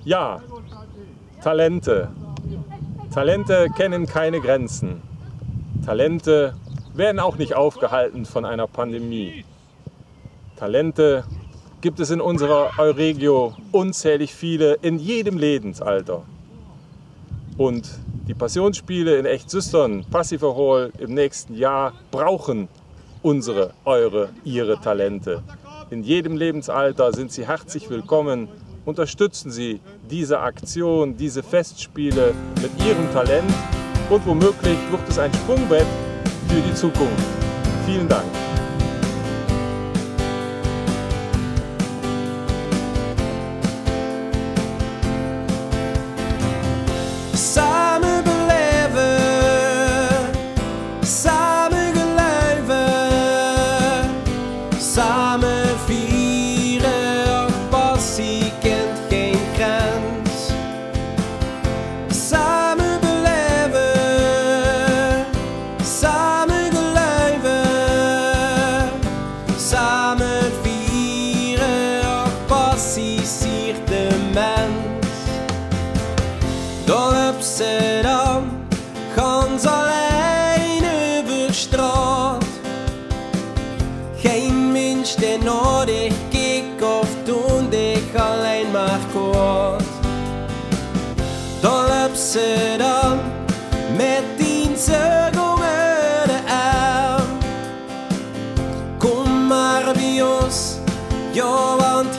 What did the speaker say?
Ja, Talente. Talente kennen keine Grenzen. Talente werden auch nicht aufgehalten von einer Pandemie. Talente gibt es in unserer Euregio unzählig viele in jedem Lebensalter. Und die Passionsspiele in Echt-Süstern, Passiverhol im nächsten Jahr brauchen unsere, eure, ihre Talente. In jedem Lebensalter sind sie herzlich willkommen. Unterstützen Sie diese Aktion, diese Festspiele mit Ihrem Talent und womöglich wird es ein Sprungbrett für die Zukunft. Vielen Dank. Samen beleven, samen geluiden, samen vieren, ook passie kent geen grens. Samen beleven, samen geluiden, samen vieren, ook passie siert de mens. Door Amsterdam, ganz allein über straat. Geen Mensch, der naar dich kijkt of toen dich alleen maar kwaad. Door Amsterdam, met 10 seconden de arm. Kom maar bij ons, ja, want